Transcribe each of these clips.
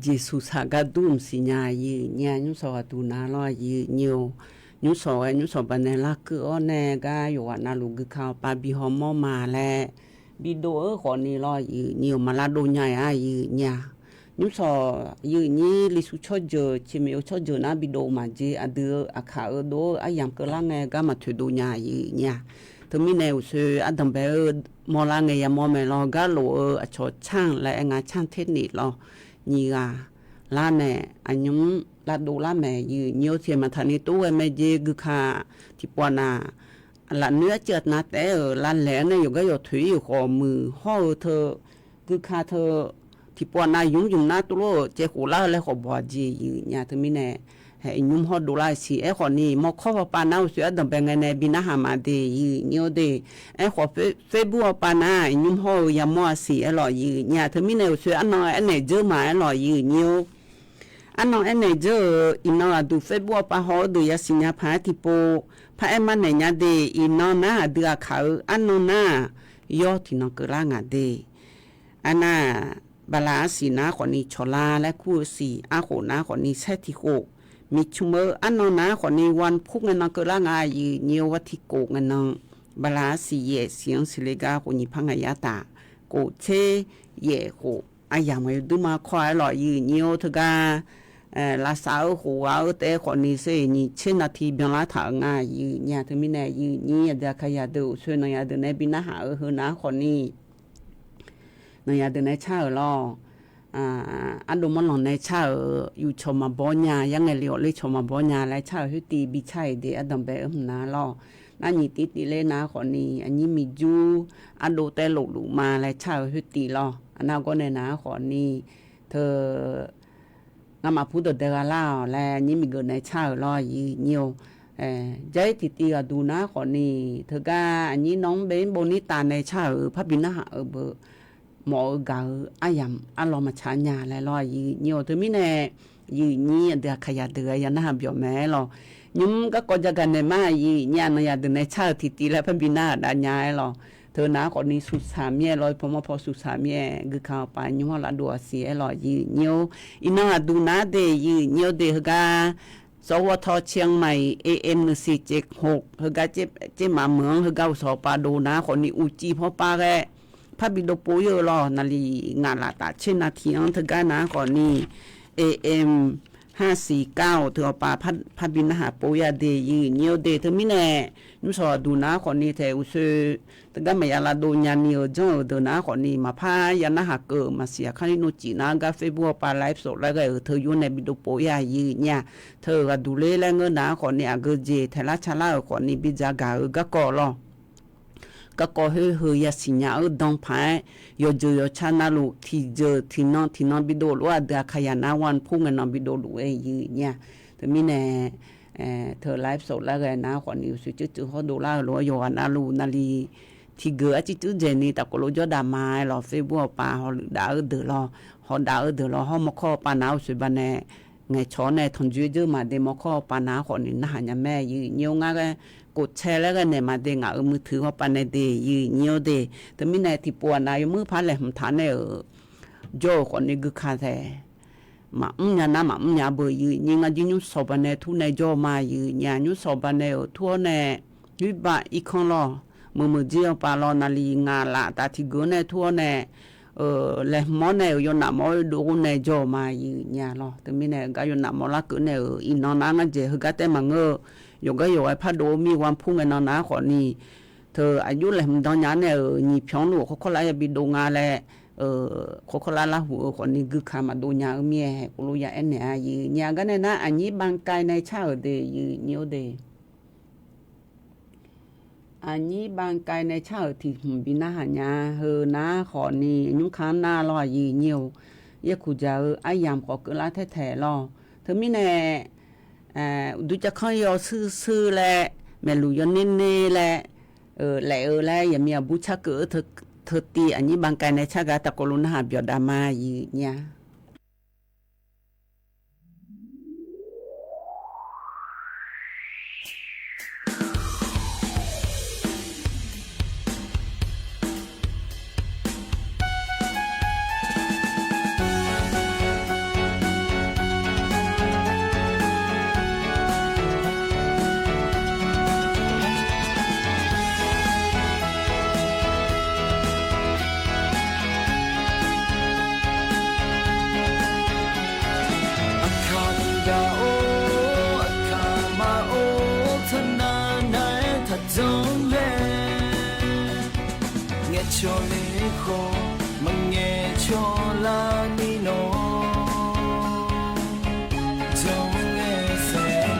Jesus hagadum sinya yi nya nyu so tu na lo yi nyu nyu so ba ne la ku o ne ga yo wa na lu gu kha pa bi ho mo ma le bi do e ho ni lo yi nyu ma la do nya ya yi nya nyu so yi ni li su cho je chi me cho je na bi do ma je a de a kha e do a yam ke la ne ga ma thu do nya yi nya to mi ne so a dam be mo la nge ya mo me lo ga lo a cho chang la nga chang the ni lo nhì la nè anh nhung la đồ la mẹ nhiều tiền mà thằng này tu em mẹ gì cứ khá thì bọn là nữa chợt nát té ở la lẽ này có cái thủy có mừ ho thơ cứ khá thơ thì bọn dùng nát tu lo chế khổ la lại có bỏ gì nhà thằng mình nè hệ nhung ho đồ la xí ấy còn nì mà khó pa nào sửa đầm bèn ngày này bị na hàm mà để nhiều để ấy khó Facebook pa na nhung ho ya mua xí ấy lò nhà thằng mình này sửa anh nói anh này dơ mà ấy lò nhiều anh nói anh này dơ nó là du Facebook pa ho du ya xí nhà phá thì po phá em anh này nhà để nó na đưa khảo anh nó na yo thì nó cứ la ngà để anh bà lá xí na còn nì chó la lại cua xí à khổ na còn nì xét thì khổมีชุมอันนั้นนะคนนี้วันพุกเงินก็ร่างายเนียววัติโกเงินบลาสีเย่เสียงสิเลกาคนนี้พังยาตาโกเชเย่โกอาอย่างไม่ดูมาคอยหล่อยืเนียวทกาลาสาวหัวแต่คนนี้เสียนี่เช่นนาทีเบียงลาถางายยืเนี่ยถึงมีแน่ยืนี่เดี๋ยวขยาดูช่วยนายเดินในบินหานะคนนี้นายเดินในเช่าล่ออันดูมันหลงในชาอยู่ชมมาบ่ญายังไงเลี้ยวเลยชมมาบ่ญาและชาที่ตีบิชัยเดอันดับแบบนาล่อนั่นนี่ตีเลยนะคนนี้อันนี้มีจูอันดูแต่หลุมาและชาที่ตีล่ออันนั้นก็ในนะคนนี้เธอนำมาพูดเดกาล่าและนี่มีเกิดในชาล่อยีเนียวใจตีก็ดูนะคนนี้เธอก็อันนี้น้องเบนโบนิตาในชาพระบิณหาเบอหมอกาอายำอันเรามาชาญาและลอยยียวตัวมิเน่ยีนี่เดือขยะเดือยันหาเบียวแม่หรอยุ่งก็กจะกันในมายีเนี่ยนายเดือในชาติตีและพระบิณาดานยายหรอเธอหน้าคนนี้สุดสามแย่ลอยพอสุดสามแย่คือข่าวไปยุ่งละดัวเสียหรอยีเนียวอินาดูน้าเดยีเนียวเดือกาสวทเชียงใหม่ AM 1476เฮกาเจมาเมืองเฮกาสอปาดูนะคนนี้อุจีพ่อป้าแกพระบิดาปูเยอะรอนาลีงานละตาเช่นนาทีอันทกานะก่อนนี้ AM 549เธอปาพัดบินหาโปยาเดยืเนียวเดเธอมิแน่นุสอดูนะคนนี้เธออุซตะกะไม่ยาลาดูญาเนียวจังดูนะคนนี้มาพายานะหาเกมาเสียคันนุจีนะกาเฟบัวปาไลฟ์สดแล้วก็เธออยู่ในบิดโปยายืเนี่ยเธอก็ดูเลแล้วเงินนะคนนี้ก็เจเทลาชาลาคนนี้บิจากาก็กอลอก็ก็เฮยาสิญาดองพายยอเจยชานาลูที่เจอที่นอนบิดโลว่าเดาขยานาวันพุ่งนอนบิดโลยืเนี่ยเธอมีแน่เธอไลฟ์สดแล้วก็นะคนนี้สุดจื้อเขาดูล่าหรือว่ายอนาลูนาลีที่เกือจื้อเจนี่แต่ก็รู้จอดามาหรอเฟบัวปาเขาด่าเดือดรอเขาด่าเดือดรอเขามาข้อปานาสุดบันแน่ไงช้อนในทนจื้อเจอมาเดมาข้อปานาคนนี้น่าหยาแม่ยืเนียวง่ายกดแชร์แล้วกันเนี่ยมาเด้งมือถือว่าปันในเดยืเนียวเดแต่ไม่ในที่ปวนายมือพันเลยมันฐานเนี่ยโจคนนี้ก็ขาดแต่มาญานะมาญาเบยยืยิงอาจิญุสอบเนี่ยทุนในโจมายืญาญุสอบเนี่ยทั่วเนี่ยยุบะอีกคนละมือเจียวปาลอนาลีงาละแต่ที่กูเนี่ยทั่วเนี่ยเลยมอเนี่ยยนต์มอดูเนี่ยโจมายืญาละแต่ไม่เนี่ยก็ยนต์มอละกูเนี่ยอินนอนนั่งเจอก็แต่มังอยู่ก็อยู่ไอ้พัดโดมีวันพุ่งกันนอนนะขอนี่เธออายุเลยมันตอนนี้เนี่ยนี่พิองหนูเขาไล่บิดงาแหละเขาไล่ละหัวขอนี่คือขามาดูยาเมียกูรู้ยาเอ็นเนี่ยยืนยากันเนี่ยนะอันนี้บางกายในชาเดยืนเนียวเดอันนี้บางกายในชาที่บินาหันยาเฮนะขอนี่ยุ่งค้างหน้ารอยืนเนียวเยอะขุจะไอ้ยามขอเกิดละแท้ๆรอเธอไม่แน่ดูจะค่อยยอซื้อแหละแม่ลูกยอเน่ๆแหละแหละแหละอย่ามีบุชาเกิดเธอตีอันนี้บางการในชาติตะโกลุนหาเบียดามาอีเนี่ย cho lễ khô mà nghe cho la ni no trong nghe sẽ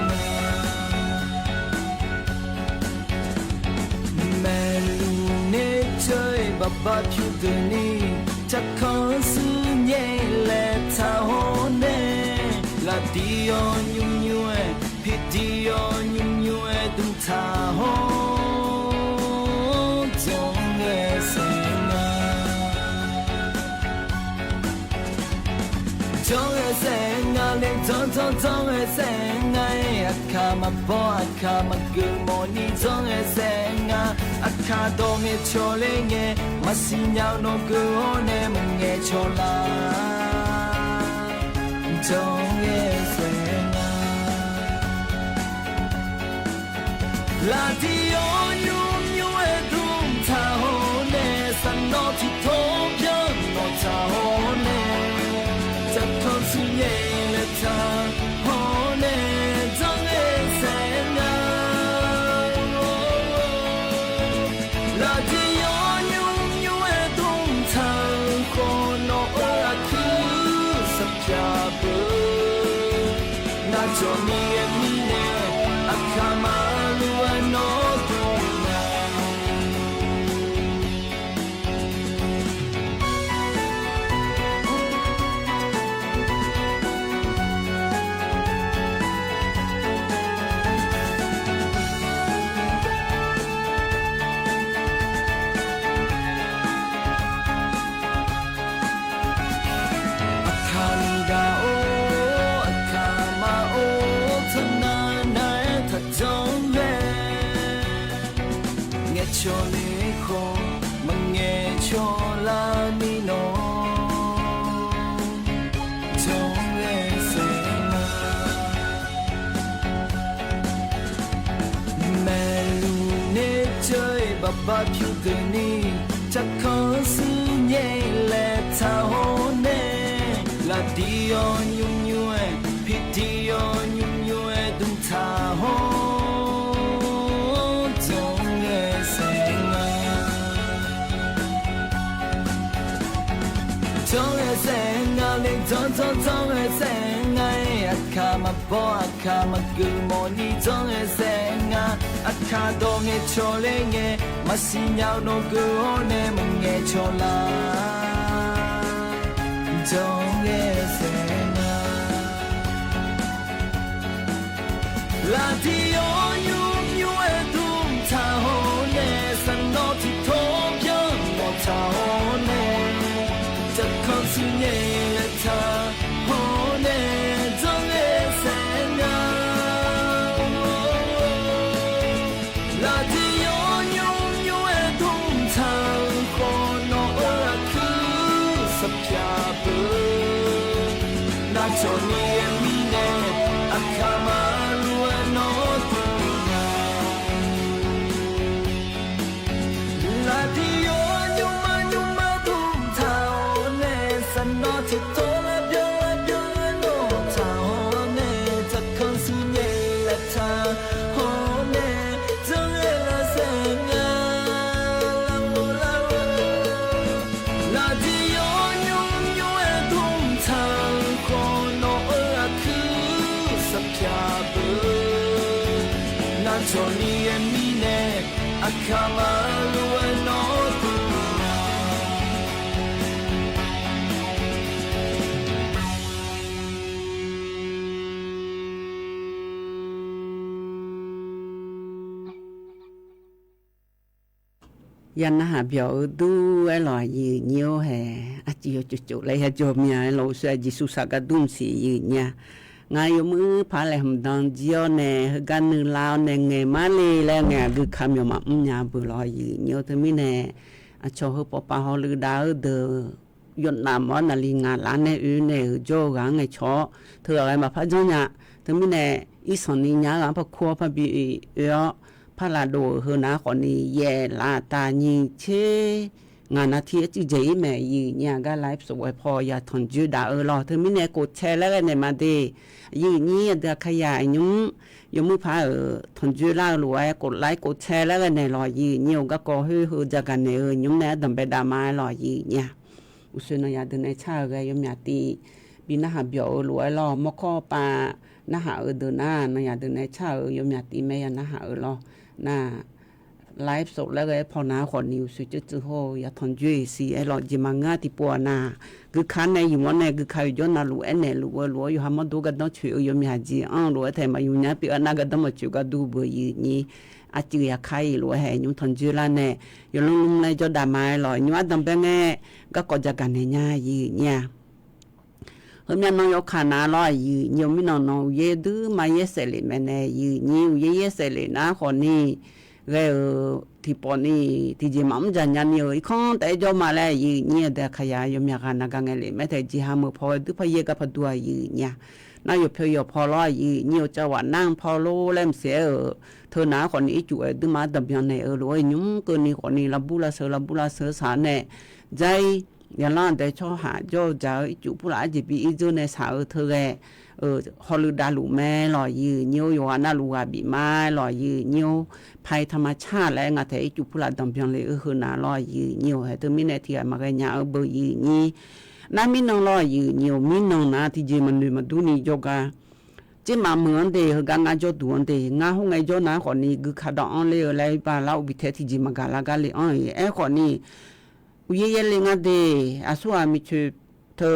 mẹ lu nê chơi bà ba phiêu từ ni chắc khó sư nhẹ lệ tha hô nê là dio nhung nhue pi dio nhung nhue đừng tha hô trong e se ngai akha ma po akha ma gu mo ni trong e se nga akha do me cho le nge ma si nyao no gu o ne ma nge cho la trong e se nga la ti o nyu nyu e dum ta ho ne san no ti to pyo no ta ho ne ta kon su ye le ta cho mi em mi ne akama lu ano dona cho lễ khô mà nghe cho la ni no trong nghe sẽ mẹ lu nê chơi bà ba phiêu từ ni chắc khó sư nhẹ lệ tha hô nê là dio nhung nhue pi အခါမကူမော်နီဇုံးရဲ့စဲငါအခါတော့ငယ်ချော်လေးငယ်မစီညောင်းတော့ကိုနဲ့မငယ်ချော်လာဇုံးရဲ့စဲငါလာတီယိုညူမြွဲသူထားဟိုနဲ့စံတော့တီထောပြောင်းမော်ထားဟိုနဲ့จะคอนซูเย่และเธอโหเน่จงเอเซงาลาที่ยอนยงยูเอทุ่งทางคนโนเออคือสัพยาบุน่าจนเนียมีเน่อาคามาลูเอโนตุนาลาที่ยอนยูมาทุ่งทางno ti to la byo no ta ho ne ta kon su ne la ta ho ne zong la sa nga la la di yo nyu e dong ta ko no a ku sa pya bu na cho ni e mi ne akama lu no tuยันหาเบียวดูไอ้หล่อยืนเยี่ยวแห่อาจิโยจุเลยฮะจอมยาเราเสียจิสุสักดุมสียืนเนี่ยงายมือพาเลยหำดองเจียวเน่กันนึลาวเน่เงมาเลยแล้วเงดูคำยมาญาบุหล่อยืนเยี่ยวเธอไม่เน่อาชอบปอปาฮอลือดาวเดอยนนามว่านาลีงานล้านเน่เน่โจกังไงชอเธออะไรมาพัดจ้องเนี่ยเธอไม่เน่อีสอนนี้ยากังพักครัวพักบีพระลาโดเฮนาคนนี้แย่ลาตาญิเชงานอาทิตย์จีเจแม่ยีเนี่ยก็ไลฟ์สวยพออย่าทนจืดด่ารอเธอไม่เนี่ยกดแชร์แล้วกันเนี่ยมาดียีนี่เดือขยายยุ่งมือพาทนจืดล่ารวยกดไลค์กดแชร์แล้วกันเนี่ยรอยีเนี่ยก็ก่อฮือจากกันเนี่ยยุ่งเนี่ยดำไปดามารอยีเนี่ยอุศนอยาเดินในชาก็ยุ่งเนี่ยตีบินาหาเบียวรวยรอมอข้อปานาหาเดินหน้านอยาเดินในชายุ่งเนี่ยตีแม่ยานาหารอน่าไลฟ์สดแล้วก็พอนาขอนิวส์จะโหอย่าทนจุยสิไอ้หลอดจิมังงาที่ปัวนาคือคันในอยู่วันในคือใครย้อนนาลูเอ็นเนลูอยู่หามาดูกันต้องช่วยอยู่มีหาจีลูแต่มาอยู่เนี่ยปีอันนั้นก็ต้องมาช่วยกันดูเบอร์ยี่นี่อาจจะอยากใครลูให้ยุ่งทนจุยละเนี่ยอยู่ลุงในจะด่ามาหลอยยุ่งต้องเป็นไงก็กอจะกันเนี่ยยี่เนี่ยเฮ้ยน้องยกขานาลอยยี่ไม่น้องเยดื้อมาเยสเลยแม่เนี่ยยี่เยสเลยนะคนนี้cái thì bọn này thì chỉ mắm dần dần nhiều không tại cho mà lại gì nhiều để khai giá giống như cái nào cái này mấy thầy chỉ ham một phơi cứ phải cái phải đuổi gì nha nó nhiều phơi nhiều phơi lo gì nhiều cho bạn năng phơi lô làm sẽ ở thưa ná còn ý chủ từ mà tập nhau này ở rồi những cái này còn này là bù la sơ sáng này dây nhà lo để cho hạ cho cháu chủ bù la chỉ bị ý cho này xả ở thưa cái họ lưu đa lũ mẹ lò dư nhiềuอยู่นะลูกบีมาลอยยืnhiềuภัยธรรมชาติแล้วงาเทจุพุละดำเพียงเลยคือนาลอยยืnhiềuให้ตัวมินที่มากันยาเบอร์ยืนี่น้ามินองลอยยืnhiềuมินองนะที่เจมันดูมาดูนี่จกาเจมาเหมือนเดย์กันงาจดูอันเดย์งาห้องไงจนะคนนี้คือขาดอ่อนเลยอะไรบ้าเราบิเทที่เจมากาลากาเลยอ่อนไอ้คนนี้วิเยเลยงาเดย์อาศัยมิชุเธอ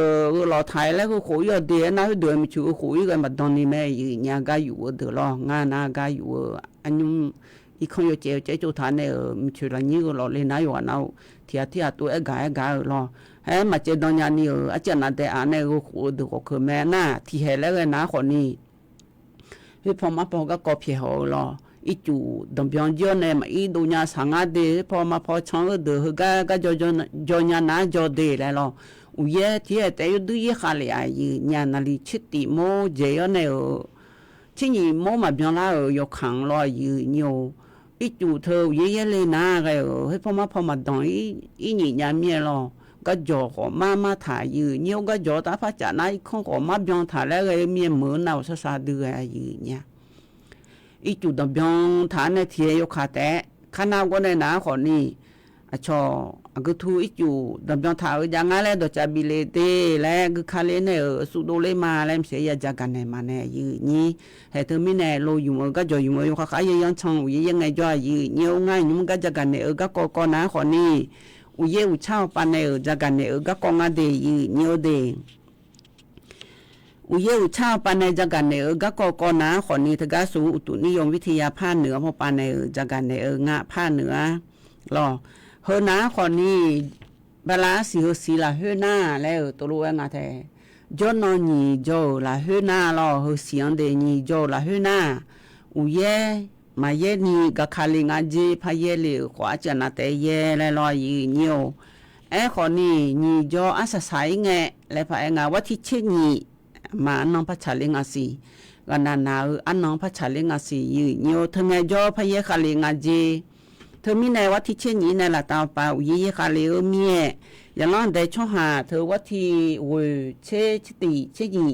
เราไทยแล้วก็คุยเดี๋ยวนะเดี๋ยวมีชื่อคุยกันมาตอนนี้แม่ยืนยากาอยู่เดี๋ยวรองานากาอยู่อันนี้อีกคนอยู่เจ้าจุดฐานเนี่ยมีชื่ออะไรนี่ก็เราเล่นนายวันเอาที่ตัวไอ้กายรอให้มาเจอตอนนี้อาจารย์นั่นแต่อันนี้ก็คุยเดี๋ยวก็คือแม่น่ะที่เห็นแล้วก็นะคนนี้พี่พอมาพอก็กอบเพียหัวรออีจูดมเบียนเยอะเนี่ยมาอีดูเนี่ยสังอาเดพอมาพอช่างเดี๋ยวก็จอเนี่ยนะจอเดแล้วรออุยที่แต่ยุดูยี่ขาเลยญาณนาลีชิดติโมเจียเนี่ยที่นี่โมมาเบียนละยกขังรออยู่อีจูเธอเยเลยนะก็ให้พอมาดองอีนี่ยามเมียรอก็จ่อของมาถ่ายอยู่ก็จ่อตาพัดจ่าไหนของของมาเบียนถ่ายแล้วก็เมียเหมือนเอาซาดืออยู่เนี่ยอีจูดเบียนถ่ายในที่ยกขาแต่ขนาดก็ในหนาคนนี้ ชอก็ทูอีอยู่ดำยองถาอย่างงั้นแล้วดอกจะบิเลเตแล้วก็คาเลเนี่ยสุดโดเลยมาแล้วเสียยาจากกันเนี่ยมาเนี่ยยืนี่เหตุมีเนี่ยโลอยู่มันก็จะอยู่มันก็ขายยังช่องยังไงจ่อยืเนี่ยง่ายมันก็จากกันเนี่ยก็ก็นะคนนี้อุเยอุเช่าปันเนี่ยจากกันเนี่ยก็กงาเดยืเนี่ยเดอุเยอุเช่าปันเนี่ยจากกันเนี่ยก็ก็นะคนนี้ถ้าก็สูอุตุนิยมวิทยาภาคเหนือพอปันเนี่ยจากกันเนี่ยงะภาคเหนือรอเฮนาคนนี้เวลาสิละเฮนาแล้วตัวรู้ว่าไงแท้จนนนี่โจละเฮนาลอเฮเสียงเดนี่โจละเฮนาอุเยมาเยนี่ก็คาลิงาเจพาเยเลยขวาจะนาแต่เยแล้วลอยเนียวคนนี้นี่โจอาศัยสายเงะแล้วพายงาว่าที่เช่นนี้มาน้องพัชลิงาสีกันนาอันน้องพัชลิงาสีเนียวทั้งไงโจพาเยคาลิงาเจเธอมีในวัดที่เช่นนี้ในละตาป่าวิยคาเลอเมียอย่างนั้นได้ช่อหาเธอวัดที่วิเชติเช่นี้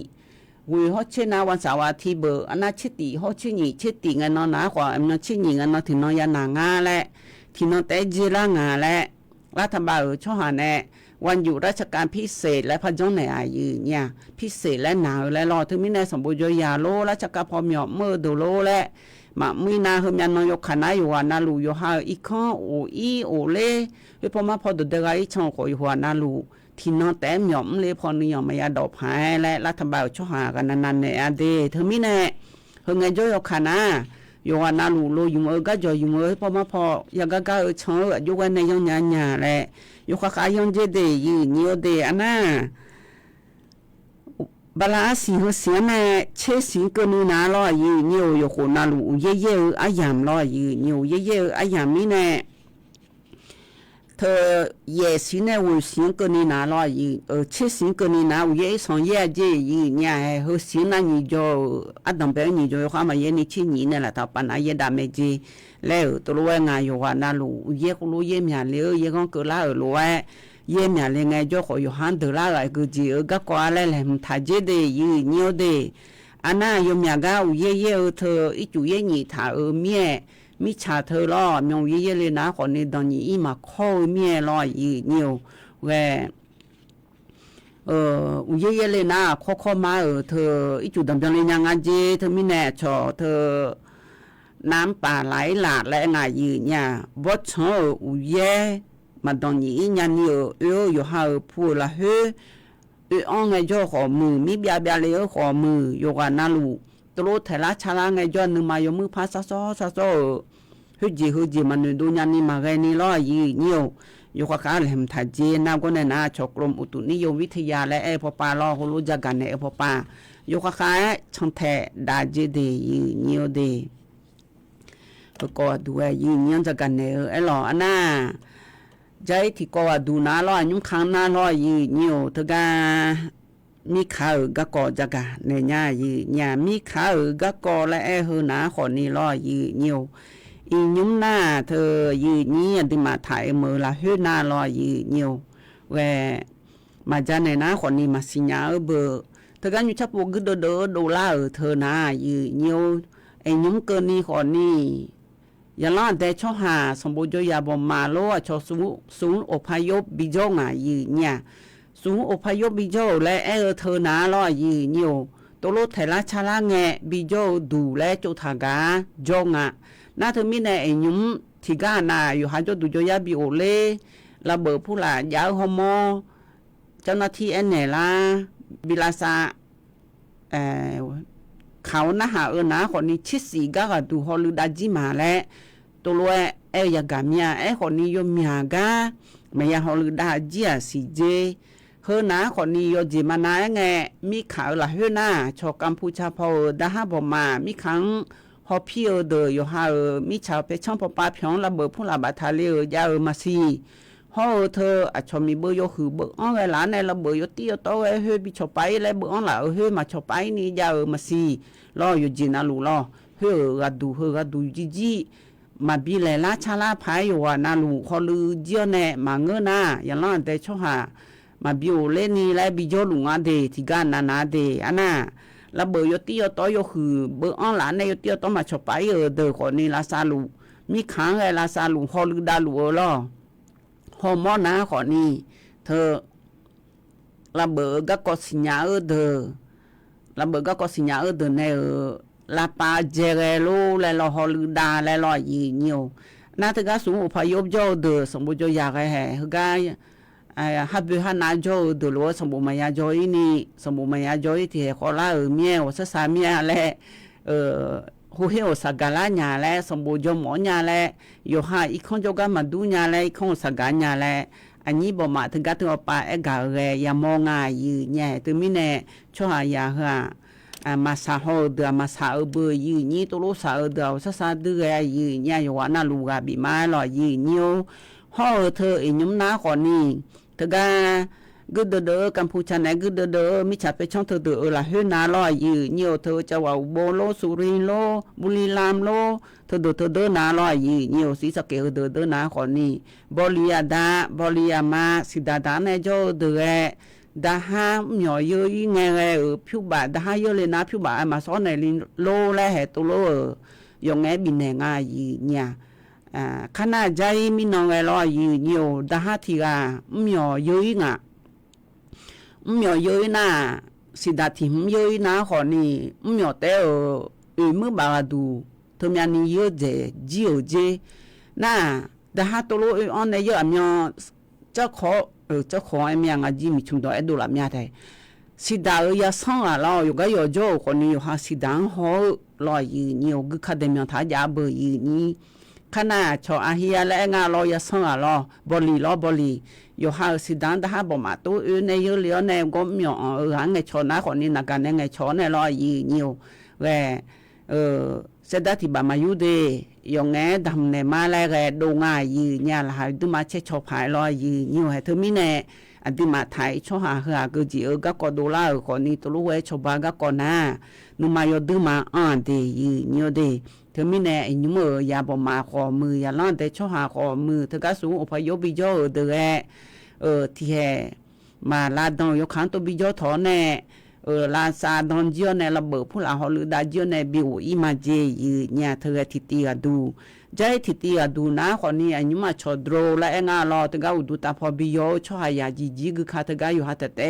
วิเขาเช่นนาวันเสาร์อาทิตย์เบอร์อันนั้นเชติเขาเช่นี้เชติเงินนอนหนากว่าอันนั้นเช่นี้เงินนอนถึงนอนยานางาแหละที่นอนแต่เจริญงาแหละรัฐบาลช่อหาแน่วันอยู่ราชการพิเศษและพระเจ้าในอายุเนี่ยพิเศษและหนาวและรอถึงมีในสมบูรณ์ยาโลราชการพอมยอมเมื่อดูโลและมามีนาเฮมีนอยกขณะอยู่ว่านาลูอยู่หาอีกข้อโออีโอเล่เพื่อพอมาพอดูเดกอีช่องขอยหัวนาลูที่นอนแต่หย่อมเลยพอนิยมไม่ยาดอกหายและรัฐบาลช่วยหากันนานๆในอดีตเธอมีแน่เฮงไงจ่อยกขณะอยู่ว่านาลูโลอยู่เมื่อก็จ่อยอยู่เมื่อพอมาพอยากก็ช่องอยู่กันในยังหยาๆแหละอยู่ข้ายังเจเดยืนเนียวเดอันน่ะบลาสีหัวเสียแม่เชสิงก็นูนาลอยยืนอยู่อยู่คนนาลูเย่ๆอายามลอยยืนอยู่เย่ๆอายามนี่แน่เธอเย่สิเนี่ยหัวเสียงก็นูนาลอยยืนเชสิงก็นูนาเย่สองเย่เจยืนเนี่ยหัวเสียงนั่นนี่จ่ออัดดำเบลนี่จ่อข้ามาเย่นี่ชิ้นนี่เนี่ยแหละท่าปัญหาเย่ดำเมจีแล้วตัวรู้ว่างานอยู่ว่านาลูเย่ก็รู้เย่เมียเลี้ยวเย่ก็เกิดละรู้ว่าเยี่ยมเลยไงจ่อขออยู่หันเดือดละก็จีก็กว่าแล้วมันทัดเจเดยืนเนียวเดอันน่ะยมยาก้าวเย่เธออีจู่เย่นี่ถ้าเมียมิชาเธอล้อมองเย่เลยนะคนนี้ตอนนี้อีมาข้อเมียล้อยืนเนียวแวเย่เลยนะข้อมาเธออีจู่ดำจังเลยยังไงเจเธอไม่แน่ชอเธอน้ำป่าไหลหลากและไงยืนเนี่ยบดเชอเย่มาตอนนี้ยันอยู่หาพูดละเฮ้อ้องไงจ่อขอมือมีเบียเลยขอมืออยู่กันนาลูตัวเทล่าชาลาไงจ่อนึงมาอยู่มือพัสซอเฮ้ยมันดูยันนี่มาไงนี่ล้อยีเนียวอยู่กับการเห็นทัดเจน้ำก็ในนาชกรมอุตุนิยมวิทยาและพอปาล้อเขารู้จักกันพอปาอยู่กับการช่องแทดาเจเดยีเนียวเดก็ดูยีเนียนจักกันหล่ออันน่าใจที่ก็ว่าดูน่าร้อยยุ่งขังน่าร้อยยืนอยู่ทุกการมีข่าวก็ก่อจักในย่ายืนย่ามีข่าวก็ก่อและเฮนาคนนี้ร้อยยืนอยู่อียุ่งหน้าเธอยืนนี้ที่มาถ่ายมือละเฮนาร้อยยืนอยู่แวมาจากในน้าคนนี้มาสิญญาเบอร์เธอการอยู่ชับวงก็ดูล่าเธอนายืนอยู่ไอ้ยุ่งเกินนี้คนนี้ยาล้านแต่ช่อหาสมบูรณ์ยาบอมมาโลชอสูงอพยพบิโจงยืนเนี่ยสูงอพยพบิโจและเธอนาล้อยืนอยู่ตัวรถไถราชาลาแงบิโจดูและจุทากาจงน่าเธอมีในยุ่มที่ก้านาอยู่หาจดูจยาบิโอเล่ระเบิดผู้หลายาวฮอมอเจ้าหน้าที่เนล่าบิลาซาเขานะหานะคนนี้ชิสีก็ดูฮอลูดาจิมาและตัวรวยยากามีคนนี้ยมียากาไม่ยาฮอลูดาจิสิเจเฮนะคนนี้ยจิมานาไงมีข่าวละเฮนะชอกัมพูชาพอดาฮาบมามีครั้งฮอพีเดยฮามีชาวเพชรพอปาเพียงระเบิดผู้ลาบาทาเลียยามาซีฮอเธอชอมีเบอร์ยคือเบอร์อ้อไงหลานในระเบิดยตีโตเฮบิชอไปและเบอร์อ้อหล่าเฮมาชอไปนี่ยามาซีรออยู่จีนาลูรอเฮกัดูจีมาบีเลลาชาลาพายอยู่ว่านาลูฮอลือเจียเนมาเงนะอย่างนั้นแต่ช่อหามาบิโอเลนี่และบิโจลุงอาเดที่กานาเดอันน่ะระเบิดยตีโตยคือเบอร์อ้อหลานในยตีโตมาชอไปเดอคนนี้ลาซาลูมีขังไงลาซาลูฮอลือดาลูรอ อมอนะขอนี่เธอระเบิดก็กสิญญาเดอระเบิดก็กสิญญาเดอในลาปาเจเรโลและลอฮอลืดาและลอยีเนียวนาตก็สูงพยพจอเดอสมบูรณ์อยากให้เฮก็ฮับบิฮันนาจอเดอสมบูรณ์มายาจอยนี่สมบูรณ์มายาจอยที่ขอลาเมียว่าสามีและหูเหี่ยวสักกาลาญาและสมบูรณ์จอหมอญาและอยู่หาอีกคนจก็มาดูญาและอีกคนสักกาญาและอันนี้บอกมาถึงกับตัวป่ากาเรยามองง่ายยืนเนี่ยตัวมิเน่ช่วยยาฮะมาสาหอเดือมาสาเบยยืนนี่ตัวรู้สาเดือสัสเดือยืนเนี่ยอยู่ว่าน่าลูกบีมาหล่อยืนนิ้วห่อเธออีนุ่มน้าคนนี้เธอก็กึดเดอกัมพูชาไหนกึดเดอมิฉาไปช่องเธอเดือละเฮน่าหล่อยืนนิ้วเธอจะว่าโบโลสุรินโลบุรีรัมย์โลเธอเดินนาลอยยี่เนียวสีสเกลเดินนาคนนี้บริยาดาบริยามาสิดาดาในโจเดือดาฮาหน่อยเยอะยิ่งไงผิวบาดาฮาเยอะเลยนะผิวบาดมาซ้อนในลินโลและเหตุโลยองแงบินแหงอายี่เนี่ยขณะใจมีน้องไงลอยยี่เนียวดาฮาทีกาหน่อยเยอะยิ่งหน่อยเยอะนะสิดาทิมเยอะนะคนนี้หน่อยแต่มือบาดูทำยังนี่เยอะเจจิโอเจน่าแต่ถ้าตัวเราอันนี้เยอะมีเจ้าของไอ้เมียงจีมีชุมตัวไอ้ดูละเมียไทยสิดาเออยาส่งอ่ะเราอยู่ก็อยู่โจ้คนนี้อยู่หาสิดาหัวลอยยืนนี่อยู่ก็ขัดเมียท้ายาเบยยืนนี่ขณะชออาเฮียและงาเรายาส่งอ่ะเราบริอยู่หาสิดาแต่ถ้าบอกมาตัวในเยอะเหลียวในก็มีหาไงชอนะคนนี้นักการไงชอในลอยยืนนี่แหวเสด็จที่บามาอยู่ดียองแงดำในมาแล้วก็ดูง่ายยืนเนี่ยละหายดูมาเช็ดชอบหายลอยยืนอยู่ให้เธอมีแน่อันที่มาไทยชอบหาก็จีก็กอดูล่าคนนี้ตัวรู้ไว้ชาวบ้านก็ก่อนนะนุ่มมายอดูมาดียืนอยู่ดีเธอมีแน่ไอ้ยุ่มือยาบ่มาขอมือยาล้านแต่ชอบหาขอมือเธอก็สูงอพยพบิโยเดือที่แห่มาลาดองยกขันตัวบิโยถอนแน่ลาซาดอนเจียวในระเบิดผู้หลาฮอลือดาเจียวในบิวอีมาเจยืเนี่ยเธอทิตีกันดูใจทิตีกันดูนะคนนี้อันนี้มาชดโรและเองอ่ะรอถึงก็ดูตาพอบิโยช่วยยาจีกึกขาถึงก็อยู่หัดแต่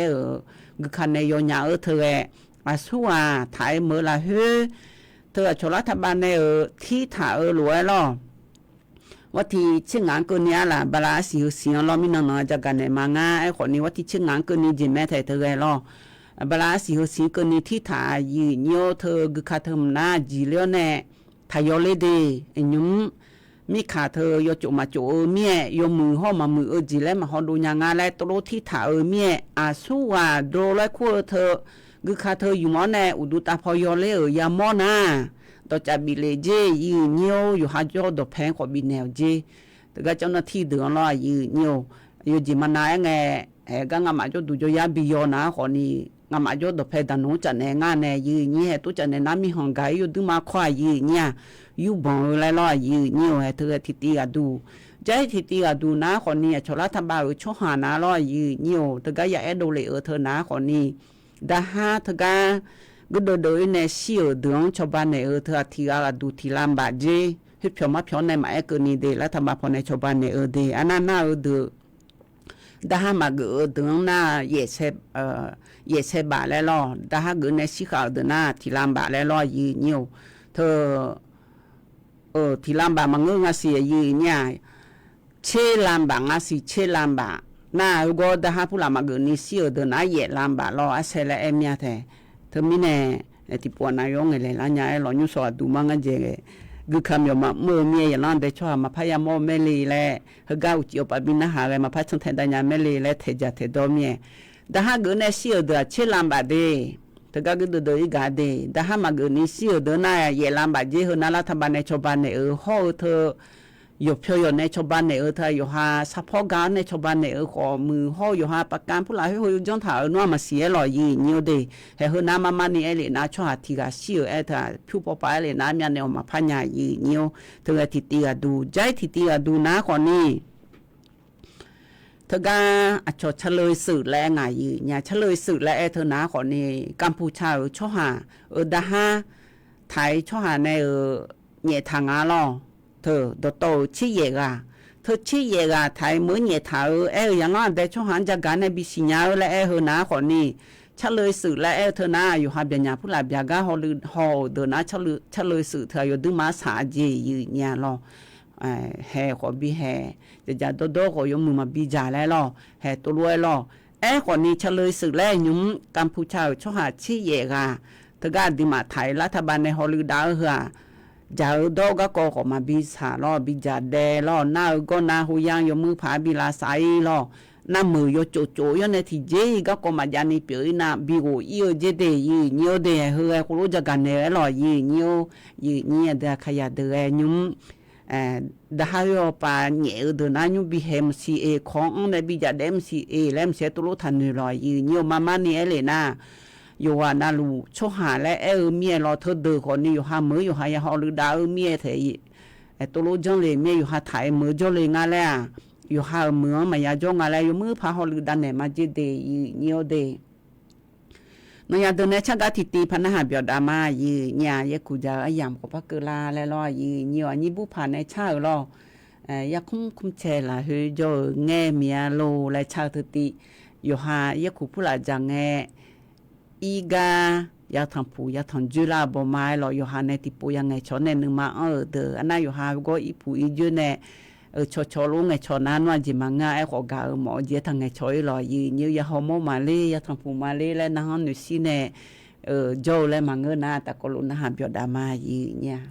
กึกขาในยอนยาเธอมาสู้อ่ะถ่ายเมื่อละเฮ้เธอชรัฐบาลในที่ถ่ายรวยหรอว่าที่ชิงงานเกินนี้ล่ะบลาสิวเสียงเราไม่นอนจากกันในมางาไอ้คนนี้ว่าที่ชิงงานเกินนี้จิแม่ไทยเธอหรอบลาสิวสิกันนี่ที่ถ่ายยืนโยเธอกึกขาเธอหน้าจีเลี้ยวแน่ทายอเลเดไอ้ยุ่มมีขาเธอยจุมาจุเมียยมือห้อมามือจีแล้วมาหอดูยางาแล้วตัวที่ถ่ายเมียอาสู้ว่าโดแล้วคู่เธอกึกขาเธออยู่มอแน่อุดุตาพอยอเลยามอนาต่อจากบิเลเจยืนโยอยู่หาจอดแพงกว่าบินแนวเจแต่ก็เจ้าหน้าที่เดือดร้อนยืนโยอยู่จีมันนายไงก็งามาจอดูจอยาบิโยนะคนนี้งามาจอดแพงดันโนจันเองงานเนี่ยยืนเนี่ยตัวจันเนี่ยน้ำมีห้องไก่อยู่ดึงมาควายยืนเนี่ยอยู่บ่งเลยล่อยืนเนี่ยให้เธอทิตีกันดูใจทิตีกันดูนะคนนี้ชรัฐบาลช่วยหานะล่อยืนเนี่ยแต่ก็อยากให้ดูเลยเธอนะคนนี้ดาฮะเธอก็โดยในเสียดวงชาวบ้านในเธอที่อาดูที่ลำบากเจให้เพียงมาเพียงในหมายเกินนี้เดแล้วทำมาพอในชาวบ้านในเดอันนั้นน่าเดือดาฮะมาเกิดดวงหน้าเยเซบาแล้วล่อดาฮะเกิดในสีขาวเดือนหน้าที่ลำบากแล้วล่อยืนเนี่ยเธอที่ลำบากมันเงื่อนเสียยืนเนี่ยเช่ลำบากสิเช่ลำบากน่าก็ดาฮะผู้ลำบากเกิดนี่เสียเดือนหน้าเยลำบากล่ออาศัยและเอ็มยาแท้เธอมีแน่ที่ปวนายงเลยละเนี่ยหล่อยุ่งสอดดูมังกันเจกูคำยอมมาเมื่อเมียอย่างนั้นได้ชอบมาพยามอเมลีและเฮก้าวจีบบินหาเลยมาพัฒนาแต่ยาเมลีและเทจัดเทดอมีแต่หากเกิดในเสียเดือดเชลำบากเดแต่ก็เกิดโดยกาเดแต่หากมาเกิดในเสียเดือดน่าเยลำบากเจเฮน่ารัฐบาลในชาวบ้านในห่อเธออยู่เพียวในชาวบ้านในเธออยู่หาซัพพอร์ตการในชาวบ้านในขอมือห่ออยู่หาประกันผู้หลายให้ย้อนถ่ายนัวมาเสียหล่อยีเนียวเดให้เฮน้ามานี่ไอเลน่าชอบที่กาเสียเธอผู้ปกป้องเลน่ามีอันเดียวมาพันยายีเนียวเธอทิตีกาดูใจทิตีกาดูนะคนนี้เธอก็อาจจะเฉลยสื่อและไงยีเนี่ยเฉลยสื่อและเธอนะคนนี้กัมพูชาชอบหาดาฮะไทยชอบหาในเนี่ยทางอาล้อเธอโตชี้เยกะเธ thứ chi về là thầy mới nhẹ thảo em yang ngon để cho hắn ra cái này bị xì nhau là em hơn ná khỏi ni trả lời sự là em thưa na yêu hai bên nhà phụ là bia gà họ lư họ đỡ na trả lời sự thầy yêu đừng má xả gì như nhà lo hè họ bị hè giờ đôi đôi họ yêu mừng mà bị già lại lo hè tôi nuôi lo em khỏi ni trả lời sự là nhúng Campuchia cho hà chi về là thực ra đi mà thầy là thằng bạn này họ lư đào hả giờ đó các cô họ mà bị xả lo bị già đè lo nào có nào hồi yang yêu mưa phá bị là sai lo nam mười yo chỗ chỗ yo này thì dễ các con mà gia đình biểu na bị gỗ yêu dễ để gì nhiều để hơi cô lúc giờ gần này là gì nhiều để khai để nhung đã hay bà nhẹ từ na nhung bị hem ca con này bị già đem ca làm sẽ tôi lúc thành rồi gì nhiều mama này lại na yo na lu cho hà lại mía lo thưa được còn nhiều hà mới yo hà họ lu đào mía thế tôi lúc trong này mía yo hà thái mới cho lên ngay là yo ha mưa mà ya cho ngài yo mưa phá họ lư đan này mà chỉ để nhiều để nó ya từ này chắc cả thịt phá nó hà biểu đà mà nhà ya cụ già ấy yam của bác cơ la lại lo nhiều anh bút phá này chào lo ya không che là hơi cho nghe mía lô lại chào thực tì yo ha ya cụ phụ là chẳng nghe iga ya thằng phụ ya thằng dư la bỏ mai lo yo ha này thì phụ ya nghe cho nên đừng mà ở từ anh ấy yo ha có ít phụ ít dư nè cho luôn ngày cho nan mà chỉ mà ngay họ gạo mọi gì thằng ngày chối rồi gì như giờ họ mua mà đi giờ thằng phụ mà đi lên nó hơn nữa xin nè dâu lên mà ngơ na ta có luôn nó hàm cho đam ma gì nha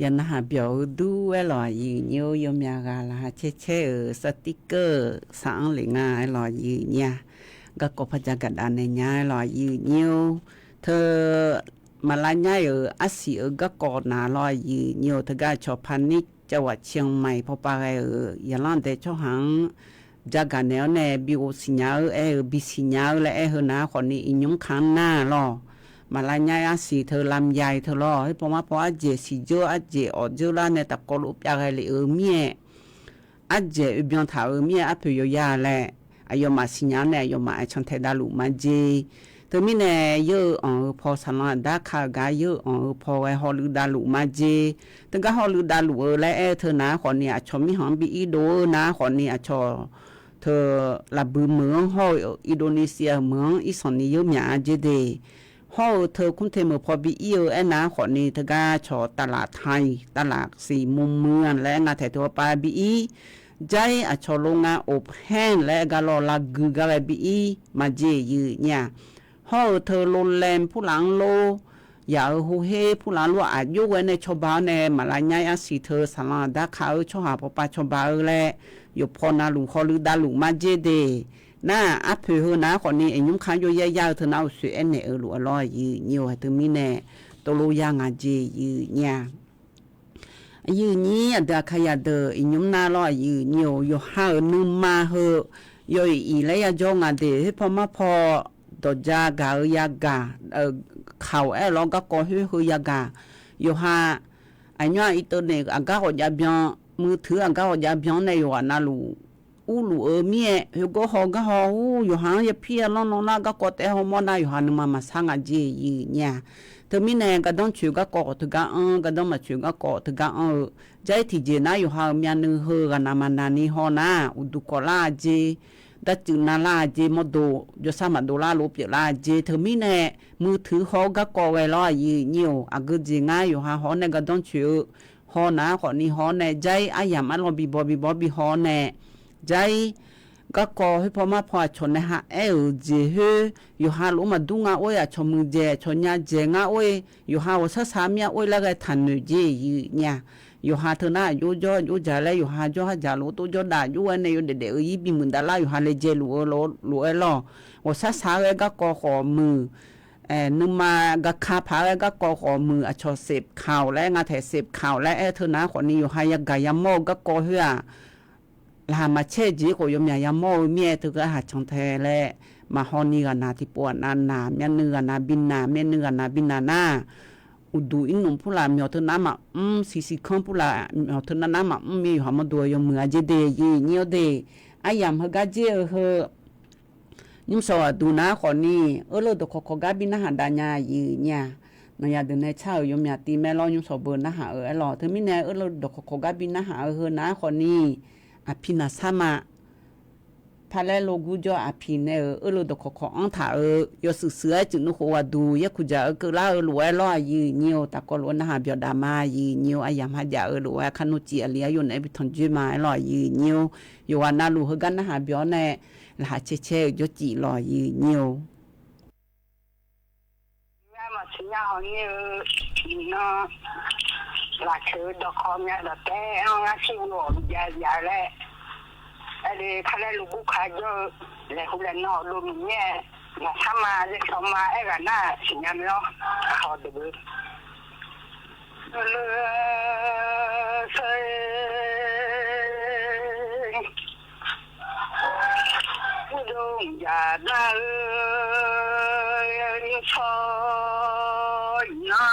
ยันนะฮะเบียวดูไว้หล่อยืนโยยมยากาละเช่เช่สติกเกอร์สังหลิงาหล่อยืนเนี่ยก็กบพจักดันในเนี่ยหล่อยืนโยเธอมาลายเนี่ยอาศัยก็กอดนาหล่อยืนโยเธอก็ชอบพันนิกจังหวัดเชียงใหม่พอไปยันลันแต่ช่วงหังจากกันแนวแน่บิวสิญญาบิสิญญาและเฮนะคนนี้อินยงคันหน้าหล่อมาลายเนี่ยอาศัยเธอลำใหญ่เธอหล่อให้พอมาพออาเจสิโจอาเจออเจละเนี่ยตะกอลุปยาเลยเมียอาเจเบียนถาวเมียอาเพยยาแหละอายมาสิญญาเนี่ยอายมาไอชันเทดาลุมาเจเธอมีเนี่ยเยอะพอสันลันดาคากายเยอะพอไอฮอลูดาลุมาเจตั้งก็ฮอลูดาลุและเธอนะคนนี้ชอมีหอมบีอีโดนะคนนี้ชอเธอลาบือเมืองฮออินโดนีเซียเมืองอิสราเอลเนี่ยเจเดฮอเธอคุ้มเทมพอบีอีนะคนนี้เธอก็ชอตลาดไทยตลาดสี่มุมเมืองและงานแต่ตัวปาบีอีใจชอโรงงานอบแห้งและกาลอลากือกาลบีอีมาเจยืเนี่ยฮอเธอลนแลมผู้หลังโลอย่าหูเฮผู้หลังว่าอายุไว้ในชาวบ้านในมาลายอาศิเธอสารดาเขาชอบหาปปาชาวบ้านแหละอยู่พอนาลุงคอลือดาลุงมาเจเดน่าอัพเพอนะคนนี้ยุ่งขันอยู่ยาวๆเธอน่าสวยเนอลุอร่อยยืเนียวเธอมีแน่ตัวลูยางอาเจยืเนี่ยยืนี้เดาขยะเดอยุ่งน่าร่อยยืเนียวอยู่ห้านึมมาเหอยู่อีเลยจงอาเดพอมาพอตัวจากายากาเขาเราก็ก่อให้คือยากาอยู่ห้าอันนี้อีตัวเนี่ยอากาศจะเบียนมือถืออากาศจะเบียนในวันนั้นลูอูลูเมียอยู่ก็หอก็หออยู่ห้างอย่าพี่น้องน่าก็กอดแต่หอมน่าอยู่ห้างมาสังอาเจียเนี่ยเธอมีเนี่ยก็ต้องช่วยก็กอดถึงก็ก็ต้องมาช่วยก็กอดถึงก็ใจที่เจน่าอยู่ห้างมีนึงเฮกันนามันนานี่หอนะอุดุกลาเจดัชนาลาเจมดูจะสามารถดูลาลูปลาเจเธอมีเนี่ยมือถือหอก็กอไว้รอยืนอยู่อากุจิง่ายอยู่ห้างหอเนี่ยก็ต้องช่วยหอนะคนนี้หอเนี่ยใจอายามันลบีบหอเนี่ยใจก็กอให้พอมาพอชนนะฮะเจเฮอยู่หาลุมาดุงอาโอยชมือเจชนยาเจงาโอยอยู่หาว่าสามีโอยแล้วก็ทันนูเจเนี่ยอยู่หาเธอหน้าอยู่จออยู่จ่าแล้วอยู่หาจอหาจ่าลูตัวจอด่าอยู่อันนี้อยู่เด็กๆยี่ปีมึงดาล่าอยู่หาเลยเจลูล้อว่าสาเลยก็กอขอมือนึมาก็คาพาแล้วก็กอขอมือชอเสพข่าวและงาแถเสพข่าวและเธอหน้าคนนี้อยู่หายกายามโมก็กอเฮือลามาเช่จีก็ยมยามโมเมียเธอก็หาช่องแทและมาฮอนี่กันนาที่ปวดนานาเมียเนื้อนาบินนาเมียเนื้อนาบินนาหน้าอุดูอินนุ่มผู้ลาเมียวเธอน้ำสีข้างผู้ลาเมียวเธอน้ำมีหัวมาดูยมมือเจเดยีเนียวเดอายามเฮกาเจเฮยิ่งสวัสดูนะคนนี้เราตัวขอกาบินนาหาดาญายีเนี่ยนายเดินในเช้ายมยาตีแม่รอยิ่งสอบเบอร์นะหาหล่อเธอไม่แน่เราตัวขอกาบินนาหานะคนนี้อภินาสมาพาเลโลกูจออภิเนเราตัวขออังถายสื่อเสือจึงนุขวดูยคุจะก็ล่าหลวยล่อยืนเนียวตะกอลวนหาเบียดามายืนเนียวอายามหาจาหลวยขนุจีอเลียอยู่ในบิทอนจูมาล่อยืนเนียวอยู่วันนั้นลูกกันหาเบียแน่หลาเช่ยจีล่อยืนเนียวมาสิยาหอยเนาะหลักคือดอกคอมเนี่ยดอกแก้เอางาชิวหลวมใหญ่ๆเลยไอ้เด็กเขาเล่นลูกบุกขายเยอะเลยเขาเล่นนอกลูกเนี่ยมาทำมาเด็กเขามาไอ้กันหน้าสิยามเนาะเขาดูเลือเสยผู้ดงอย่าได้ชอยนา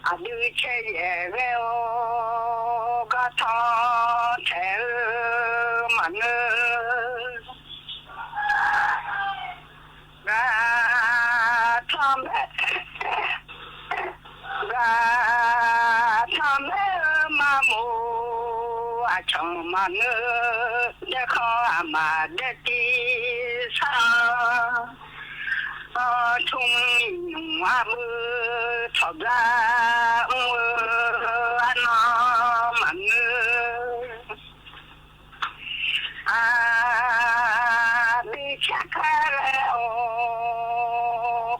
อาดูเชยเวลก็ทอเทลมันกาทำมาโมอาชงมันเด็กเขา mà để đi xa chung hoa mưa thọ ra anh mà đi chắc là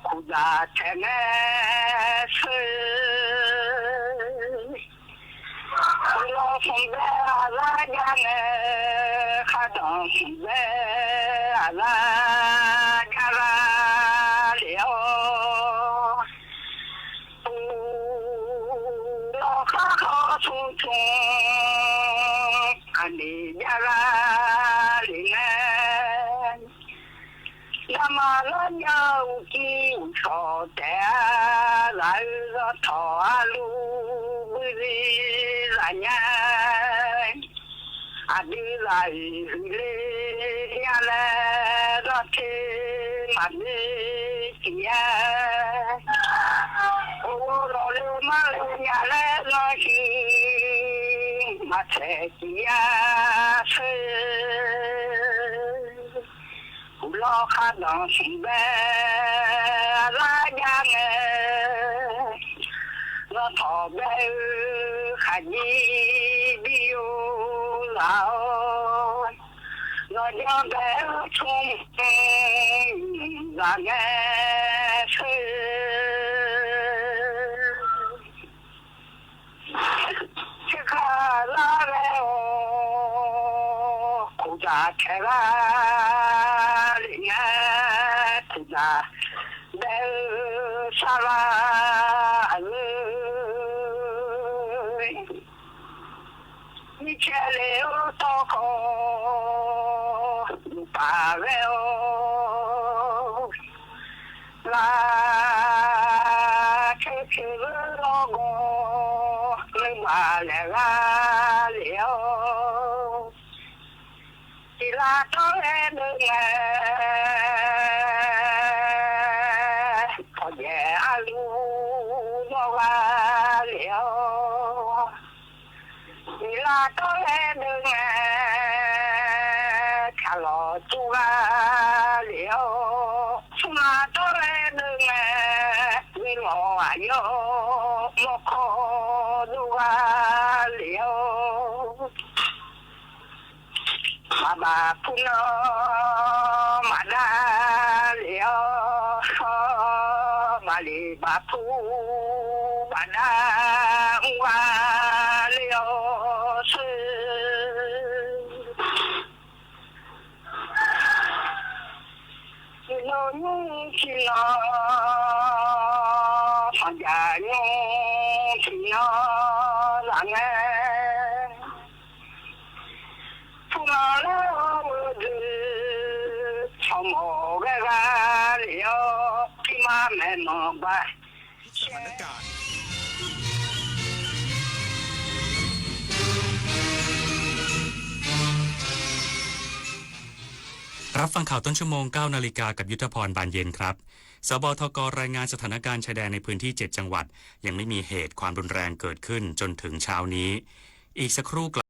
cụ già thế này lo không ra ra nhà khá đông về ra ra liệu lo khá khó chung chung anh đi ra liền làm lo nhau kêu cho té lại ra thọ lu đi là nhà đi lại lên nhà là ra thế mà đi kia ô rồi mà nhà là ra khi mà thế kia lo khá đông về ra nhà nghe nó thọ bé khá gì biêu lão nó cho bé chung ra nghe chứ khá là bé cụ già thế ra nghe cụ già bé xa ra mi chele o toko pa veo la che che logo le male la leo ti la to e ne ko ye alu no va leo là có em đừng thà lò chú ba liệu mà có em đừng vì lò vô một khó chú ba liệu mà bà phụ nó mà đa liệu mà đi bà phụ bà đa qua liệu nó nhung thì nó thằng già nhung thì nó là nghe phụ nó nó được cho mồ cái ra liệu khi mà mẹ nó bà สถานการณ์รับฟังข่าวต้นชั่วโมง 9 นาฬิกากับยุทธพรบานเย็นครับสบทก.รายงานสถานการณ์ชายแดนในพื้นที่ 7 จังหวัดยังไม่มีเหตุความรุนแรงเกิดขึ้นจนถึงเช้านี้อีกสักครู่